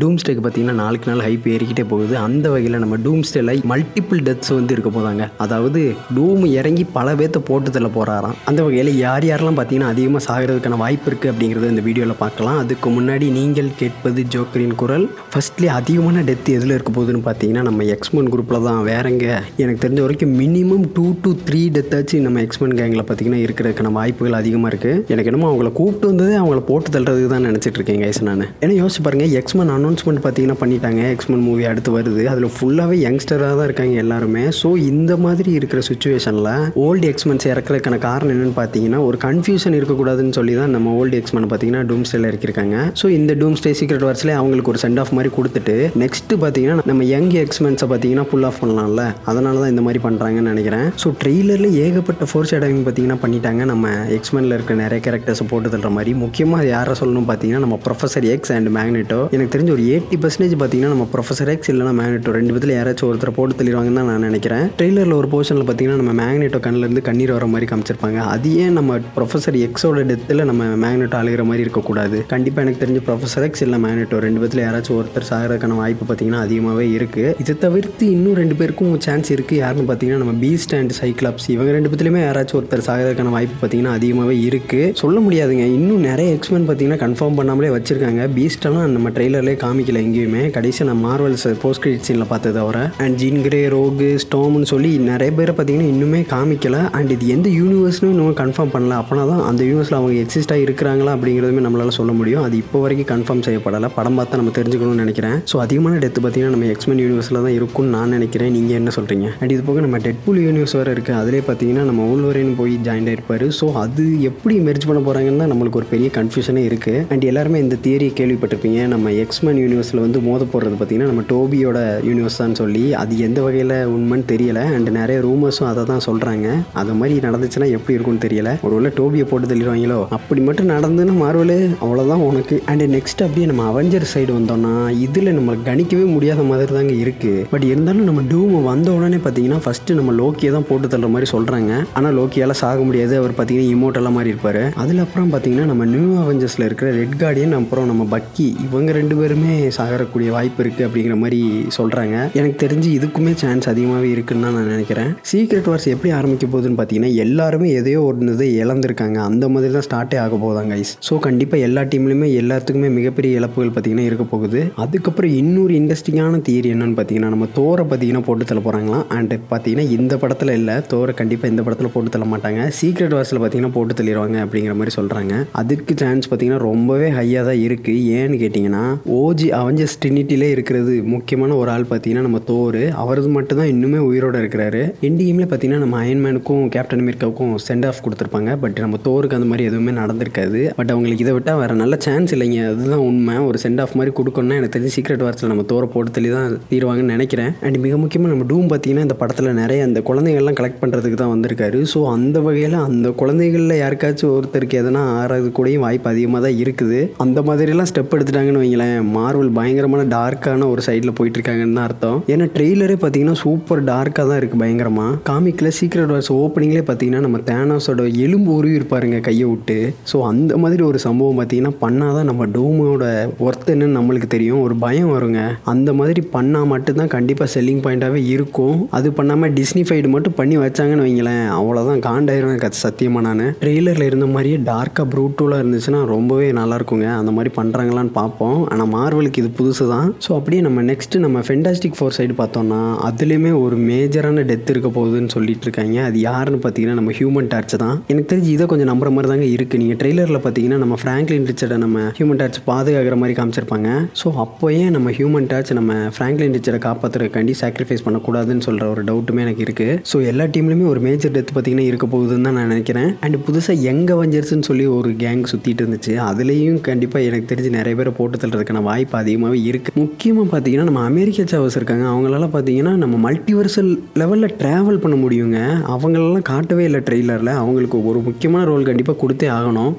டூம்ஸ்டேக்கு பார்த்தீங்கன்னா நாளுக்கு நாள் ஹைப் ஏறிக்கிட்டே போகுது. அந்த வகையில் நம்ம டூம்ஸ்டேல மல்டிபிள் டெத்ஸ் வந்து இருக்க போதாங்க. அதாவது டூம் இறங்கி பல பேர்த்த போட்டு தள்ள போகிறாராம். அந்த வகையில் யார் யாரெல்லாம் பார்த்தீங்கன்னா அதிகமாக சாகிறதுக்கான வாய்ப்பு இருக்குது அப்படிங்கிறத இந்த வீடியோவில் பார்க்கலாம். அதுக்கு முன்னாடி நீங்கள் கேட்பது ஜோக்கரின் குரல். ஃபர்ஸ்ட்லி அதிகமான டெத் எதில் இருக்க போகுதுன்னு பார்த்தீங்கன்னா நம்ம எக்ஸ்மென் குரூப்பில் தான். வேறங்க எனக்கு தெரிஞ்ச வரைக்கும் மினிமம் 2 to 3 டெத்தாச்சு நம்ம எக்ஸ்மென் கேங்கில் பார்த்தீங்கன்னா இருக்கிறதுக்கான வாய்ப்புகள் அதிகமாக இருக்குது. எனக்கு என்னமோ அவங்கள கூப்பிட்டு வந்ததே அவங்கள போட்டு தள்ளுறதுக்கு தான் நினச்சிட்டு இருக்கேன் கைஸ். நான் ஏன்னா யோசிச்சு பாருங்கள், எக்ஸ்மென் அனௌன்ஸ்மெண்ட் பார்த்தீங்கன்னா பண்ணிட்டாங்க. எக்ஸ்மென் மூவி அடுத்து வருது. அதில் ஃபுல்லாகவே யங்ஸ்டராக தான் இருக்காங்க எல்லாருமே. ஸோ இந்த மாதிரி இருக்கிற சுச்சுவேஷனில் ஓல்டு எக்ஸ்மென்ஸ் இறக்குறதுக்கான காரணம் என்னென்னு பார்த்தீங்கன்னா ஒரு கன்ஃபியூஷன் இருக்கக்கூடாதுன்னு சொல்லி தான் நம்ம ஓல்டு எக்ஸ்மென் பார்த்தீங்கன்னா டூம்ஸ்டேல இருக்காங்க. ஸோ இந்த டூம்ஸ்டே சீக்ரெட் வார்ஸ்லேயே அவங்களுக்கு ஒரு சென்ட் ஆஃப் மாதிரி கொடுத்துட்டு நெக்ஸ்ட் பார்த்தீங்கன்னா நம்ம யங் எக்ஸ்மென்ஸை பார்த்தீங்கன்னா புல் ஆஃப் பண்ணலாம்ல. அதனால தான் இந்த மாதிரி பண்ணுறாங்கன்னு நினைக்கிறேன். ஸோ ட்ரெய்லரில் ஏகப்பட்ட ஃபோர்ஸ் ஷேடோவிங் பார்த்தீங்கன்னா பண்ணிட்டாங்க. நம்ம எக்ஸ்மெனில் இருக்க நிறைய கேரக்டர்ஸை போட்டு தள்ளுற மாதிரி. முக்கியமாக யாரை சொல்லணும் பார்த்தீங்கன்னா நம்ம ப்ரொஃபசர் எக்ஸ் அண்ட் மேக்னெட்டோ. எனக்கு தெரிஞ்ச ஒரு 80% பார்த்தீங்கன்னா நம்ம ப்ரொஃபசர் எக்ஸ் இல்லைனா மேக்னெட்டோ ரெண்டு பேர்த்துல யாராச்சும் ஒருத்தர் போட்டு தள்ளிடுவாங்கன்னு தான் நான் நினைக்கிறேன். ட்ரெய்லரில் ஒரு போர்ஷனில் பார்த்தீங்கன்னா நம்ம மேக்னெட்டோ கண்ணிலேருந்து கண்ணீர் வர மாதிரி காமிச்சிருப்பாங்க. அது ஏன் நம்ம ப்ரொஃபசர் எக்ஸோட டெத்தில் நம்ம மேக்னெட்டோ அழுகிற மாதிரி இருக்கக்கூடாது? கண்டிப்பாக எனக்கு தெரிஞ்ச ப்ரொஃபசர் எக்ஸ் இல்லை மேக்னெட்டோ ரெண்டு பேர்த்துல யாராச்சும் ஒருத்தர் சாகிறதுக்கான வாய்ப்பு பார்த்தீங்கன்னா அதிகமாகவே இருக்குது. இதை தவிர்த்து இன்னும் 2 பேருக்கும் சான்ஸ் இருக்குது. யாருன்னு பார்த்தீங்கன்னா நம்ம பீஸ்ட் அண்ட் சைக்ளாப்ஸ். இவங்க 2 பேர்த்துலையுமே யாராச்சும் ஒருத்தர் சாகிறதுக்கான வாய்ப்பு பார்த்தீங்கன்னா அதிகமாகவே இருக்குது. சொல்ல முடியாதுங்க. இன்னும் நிறைய எக்ஸ்மென் பார்த்தீங்கன்னா கன்ஃபார்ம் பண்ணாமலே வச்சிருக்காங்க. பீஸ்டெல்லாம் நம்ம ட்ரெய்லர்லேயே காமிக்கல எங்கேயுமே. கடைசி நம்ம மார்வல்ஸ் போஸ்ட் கிரெடிட் சீனில் பார்த்தது தவிர அண்ட் ஜீன் கிரே, ரோகு, ஸ்டோம்னு சொல்லி நிறைய பேரை பார்த்தீங்கன்னா இன்னுமே காமிக்கல. அண்ட் இது எந்த யூனிவர்ஸ்னு இன்னும் கன்ஃபார்ம் பண்ணல. அப்படின்னா தான் அந்த யூனிவர்ஸில் அவங்க எக்ஸிஸ்டாக இருக்கிறாங்களா அப்படிங்கிறதுமே நம்மளால சொல்ல முடியும். அது இப்போ வரைக்கும் கன்ஃபார்ம் செய்யப்படலை. படம் பார்த்தா நம்ம தெரிஞ்சுக்கணும்னு நினைக்கிறேன். ஸோ அதிகமான டெத் பார்த்தீங்கன்னா நம்ம எக்ஸ்மென் யூனிவர்ஸில் தான் இருக்கும்னு நான் நினைக்கிறேன். நீங்கள் என்ன சொல்கிறீங்க? அண்ட் இது போக நம்ம டெட்பூல் யூனிவர்ஸ் வேறு இருக்குது. அதிலே பார்த்தீங்கன்னா நம்ம ஊல்வரின் போய் ஜாயின் ஆயிருப்பார். ஸோ அது எப்படி மெர்ஜ் பண்ண போகிறாங்கன்னு தான் நம்மளுக்கு ஒரு பெரிய கன்ஃபியூஷனே இருக்குது. அண்ட் எல்லாருமே இந்த தியரியை கேள்விப்பட்டிருப்பீங்க. நம்ம எக்ஸ்மென் யூனிவர்ஸில் வந்து மோத போடுறது பார்த்தீங்கன்னா நம்ம டோபியோட யூனிவர்ஸ் தான் சொல்லி. அது எந்த வகையில் உண்மைன்னு தெரியல. அண்ட் நிறைய ரூமர்ஸும் அதை தான் சொல்கிறாங்க. அது மாதிரி நடந்துச்சுன்னா எப்படி இருக்கும்னு தெரியல. ஒருவேளை டோபியை போட்டு தள்ளிடுவாங்களோ? அப்படி மட்டும் நடந்துன்னு மார்வல் அவ்வளோதான் உனக்கு. அண்ட் நெக்ஸ்ட் அப்படியே நம்ம அவெஞ்சர் சைடு வந்தோம்னா இதில் நம்ம கணிக்கவே முடியாத மாதிரி தாங்க இருக்குது. பட் இருந்தாலும் நம்ம டூம் வந்த உடனே பார்த்தீங்கன்னா ஃபஸ்ட்டு நம்ம லோக்கியை தான் போட்டு தள்ளுற மாதிரி சொல்கிறாங்க. ஆனால் லோக்கியால் சாக முடியாது. அவர் பார்த்தீங்கன்னா இமோட்டெல்லாம் மாதிரி இருப்பார். அதில் அப்புறம் பார்த்தீங்கன்னா நம்ம நியூ அவெஞ்சர்ஸில் இருக்கிற ரெட் கார்டியன் அப்புறம் நம்ம பக்கி இவங்க 2 பேருமே சாகக்கூடிய வாய்ப்பு இருக்குது அப்படிங்கிற மாதிரி சொல்கிறாங்க. எனக்கு தெரிஞ்சு இதுக்குமே சான்ஸ் அதிகமாகவே இருக்குன்னு தான் நான் நினைக்கிறேன். சீக்ரெட் வார்ஸ் எப்படி ஆரம்பிக்க போகுதுன்னு பார்த்தீங்கன்னா எல்லாருமே எதையோ ஒன்று இழந்திருக்காங்க. அந்த மாதிரி தான் ஸ்டார்ட்டே ஆக போதாங்க கைஸ். ஸோ கண்டிப்பாக எல்லா டீம்லையுமே எல்லாத்துக்குமே மிகப்பெரிய இழப்புகள் பார்த்தீங்கன்னா இருக்க போகுது. அதுக்கப்புறம் இன்னொரு இன்ட்ரெஸ்டிங்கான தியரி என்னன்னு பார்த்தீங்கன்னா நம்ம தோரை பார்த்தீங்கன்னா போட்டு தள்ள போகிறாங்களாம். அண்ட் பார்த்தீங்கன்னா இந்த படத்தில் இல்லை, தோரை கண்டிப்பாக இந்த படத்தில் போட்டு தள்ள மாட்டாங்க. சீக்ரெட் வார்ஸில் பார்த்தீங்கன்னா போட்டு தள்ளிடுவாங்க அப்படிங்கிற மாதிரி சொல்கிறாங்க. அதுக்கு சான்ஸ் பார்த்தீங்கன்னா ரொம்பவே ஹையாக தான் இருக்குது. ஏன்னு கேட்டிங்கன்னா ஓஜி அவெஞ்சர்ஸ் ட்ரினிட்டிலே இருக்கிறது முக்கியமான ஒரு ஆள் பார்த்தீங்கன்னா நம்ம தோர். அவரது மட்டும் தான் இன்னுமே உயிரோடு இருக்கிறாரு. எண்ட் கேமில் பார்த்தீங்கன்னா நம்ம அயன்மேனுக்கும் கேப்டன் அமெரிக்காவுக்கும் சென்ட் ஆஃப் கொடுத்துருப்பாங்க. பட் நம்ம தோருக்கு அந்த மாதிரி எதுவுமே நடந்திருக்காது. பட் அவங்களுக்கு இதை விட்டால் வேறு நல்ல சான்ஸ் இல்லைங்க. அதுதான் உண்மை. ஒரு சென்ட் ஆஃப் மாதிரி கொடுக்கணும்னா எனக்கு தெரிஞ்சு சீக்ரெட் வார்ஸில் நம்ம தோரை போட்டு தள்ளி தான் தீருவாங்கன்னு நினைக்கிறேன். அண்ட் மிக முக்கியமாக நம்ம டூம் பார்த்தீங்கன்னா இந்த படத்தில் நிறைய அந்த குழந்தைகள்லாம் கலெக்ட் பண்ணுறதுக்கு தான் வந்திருக்காரு. ஸோ அந்த வகையில் அந்த குழந்தைகளில் யாருக்காச்சும் ஒருத்தருக்கு எதனா ஆறது கூடயும் வாய்ப்பு அதிகமாக தான் இருக்குது. அந்த மாதிரிலாம் ஸ்டெப் எடுத்துட்டாங்கன்னு வைங்களேன், மார்வல் பயங்கரமான டார்க்கான ஒரு சைடில் போயிட்டு இருக்காங்கன்னு தான் அர்த்தம். ஏன்னா ட்ரெய்லரே பார்த்தீங்கன்னா சூப்பர் டார்க்காக தான் இருக்குது பயங்கரமாக. காமிக்கில் சீக்ரெட் வார்ஸ் ஓப்பனிங்லேயே பார்த்தீங்கன்னா நம்ம தேனோஸோட எலும்பு உருவி இருப்பாருங்க கையை விட்டு. ஸோ அந்த மாதிரி ஒரு சம்பவம் பார்த்தீங்கன்னா பண்ணாதான் நம்ம டூமோட ஒர்த் என்னன்னு நம்மளுக்கு தெரியும். ஒரு பயம் வருங்க. அந்த மாதிரி பண்ணால் மட்டும்தான் கண்டிப்பாக செல்லிங் பாயிண்ட்டாகவே இருக்கும். அது பண்ணாமல் டிஸ்னிஃபைடு மட்டும் பண்ணி வச்சாங்கன்னு வைங்களேன், அவ்வளோதான் காண்டாயிருவேன் சத்தியமாக. நான் ட்ரெய்லரில் இருந்த மாதிரியே டார்க்காக ப்ரூட்டலாக இருந்துச்சுன்னா ரொம்பவே நல்லாயிருக்குங்க. அந்த மாதிரி பண்ணுறாங்களான்னு பார்ப்போம். ஆனால் மார்வலுக்கு இது புதுசு தான். ஸோ அப்படியே நம்ம நெக்ஸ்ட்டு நம்ம ஃபென்டாஸ்டிக் ஃபோர் சைடு பார்த்தோம்னா அதுலேயுமே ஒரு மேஜரான டெத் இருக்க போகுதுன்னு சொல்லிட்டு இருக்காங்க. அது யாருன்னு பார்த்தீங்கன்னா நம்ம ஹியூமன் டார்ச் தான். எனக்கு தெரிஞ்சு இதை கொஞ்சம் நம்புற மாதிரி தாங்க இருக்குது. நீங்கள் ட்ரெய்லரில் பார்த்தீங்கன்னா நம்ம ஃப்ராங்க்லின் ரிச்சர்டை நம்ம ஹியூமன் டார்ச் பாதுகாக்கிற மாதிரி காமிச்சிருப்பாங்க. ஸோ அப்போயே நம்ம ஹியூமன் டார்ச் நம்ம ஃப்ராங்க்லின் ரிச்சர்டை காப்பாற்றுறதுக்காண்டி சாக்ரிஃபைஸ் பண்ணக்கூடாதுன்னு சொல்கிற ஒரு டவுட்டுமே எனக்கு இருக்குது. ஸோ எல்லா டீம்லையுமே ஒரு மேஜர் டெத் பார்த்தீங்கன்னா இருக்க போகுதுன்னு தான் நான் நினைக்கிறேன். அண்ட் புதுசாக யங் அவெஞ்சர்ஸ்னு சொல்லி ஒரு கேங் சுற்றிட்டு இருந்துச்சு. அதுலேயும் கண்டிப்பாக எனக்கு தெரிஞ்சு நிறைய பேரை போட்டு தள்ளுறதுக்கான வாய்ப்பு அதிகமாகவே இருக்குது. முக்கியமாக பார்த்தீங்கன்னா நம்ம அமெரிக்கா சாவஸ் இருக்காங்க. அவங்களால பார்த்தீங்கன்னா நம்ம மல்டிவர்சல் லெவலில் ட்ராவல் பண்ண முடியுங்க. அவங்களெல்லாம் காட்டவே இல்லை ட்ரெய்லரில். அவங்களுக்கு ஒரு முக்கியமான ரோல் கண்டிப்பாக கொடுத்தே ஆகணும்.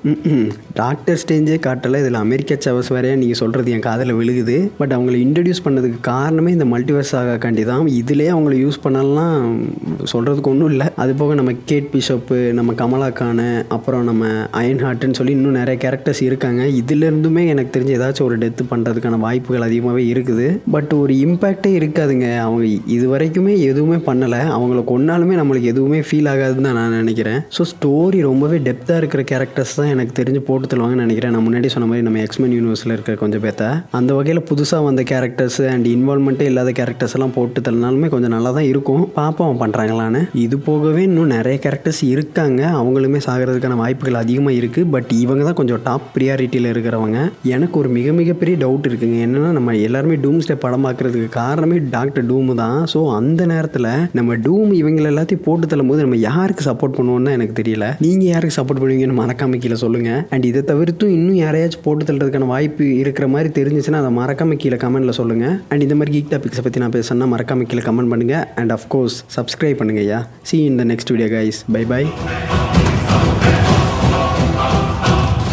டாக்டர் ஸ்ட்ரேஞ்சே காட்டலை. இதில் அமெரிக்கா சாவஸ் வேறையா நீங்கள் சொல்கிறது என் காதில் விழுகுது. பட் அவங்களை இன்ட்ரடியூஸ் பண்ணதுக்கு காரணமே இந்த மல்டிவர்ஸ் ஆகாண்டி தான். இதிலே அவங்கள யூஸ் பண்ணலாம் சொல்கிறதுக்கு ஒன்றும் இல்லை. அது போக நம்ம கேட் பிஷப்பு, நம்ம கமலா கானு, அப்புறம் நம்ம அயன் ஹார்ட்னு சொல்லி இன்னும் நிறைய கேரக்டர்ஸ் இருக்காங்க. இதுலேருந்துமே எனக்கு தெரிஞ்சு ஏதாச்சும் ஒரு டெத்து பண்ண பண்ணுறதுக்கான வாய்ப்புகள் அதிகமாகவே இருக்குது. பட் ஒரு இம்பேக்டே இருக்காதுங்க. அவங்க இது வரைக்குமே எதுவுமே பண்ணலை. அவங்கள கொன்னாலுமே நம்மளுக்கு எதுவுமே ஃபீல் ஆகாதுன்னு தான் நான் நினைக்கிறேன். ஸோ ஸ்டோரி ரொம்பவே டெப்த்தாக இருக்கிற கேரக்டர்ஸ் தான் எனக்கு தெரிஞ்சு போட்டு தருவாங்கன்னு நினைக்கிறேன். நான் முன்னாடி சொன்ன மாதிரி நம்ம எக்ஸ்மென் யூனிவர்ஸில் இருக்கிற கொஞ்சம் பேர்த்த அந்த வகையில் புதுசாக வந்த கேரக்டர்ஸ் அண்ட் இன்வால்மெண்ட்டே இல்லாத கேரக்டர்ஸ் எல்லாம் போட்டு தரனாலுமே கொஞ்சம் நல்லா தான் இருக்கும். பார்ப்போம் பண்ணுறாங்களான்னு. இது போகவே இன்னும் நிறைய கேரக்டர்ஸ் இருக்காங்க. அவங்களுமே சாகிறதுக்கான வாய்ப்புகள் அதிகமாக இருக்குது. பட் இவங்க தான் கொஞ்சம் டாப் ப்ரியாரிட்டியில் இருக்கிறவங்க. எனக்கு ஒரு மிகப்பெரிய டவுட் இருக்குங்க. என்னென்னா நம்ம எல்லாருமே டூம்ஸ்டே படம் பார்க்குறதுக்கு காரணமே டாக்டர் டூமு தான். ஸோ அந்த நேரத்தில் நம்ம டூம் இவங்களை எல்லாத்தையும் போட்டு தள்ளும்போது நம்ம யாருக்கு சப்போர்ட் பண்ணுவோம்னு எனக்கு தெரியல. நீங்கள் யாருக்கு சப்போர்ட் பண்ணுவீங்கன்னு மறக்காம கீழே சொல்லுங்கள். அண்ட் இதை தவிர்த்தும் இன்னும் யாரையாச்சும் போட்டு தள்ளுறதுக்கான வாய்ப்பு இருக்கிற மாதிரி தெரிஞ்சிச்சுன்னா அதை மறக்காம கீழே கமெண்ட்டில் சொல்லுங்கள். அண்ட் இந்த மாதிரி கீக் டாபிக்ஸை பற்றி நான் பேசுனா மறக்காம கீழே கமெண்ட் பண்ணுங்கள். அண்ட் அஃப்கோர்ஸ் சப்ஸ்கிரைப் பண்ணுங்கய்யா. See you in the next video guys. Bye bye.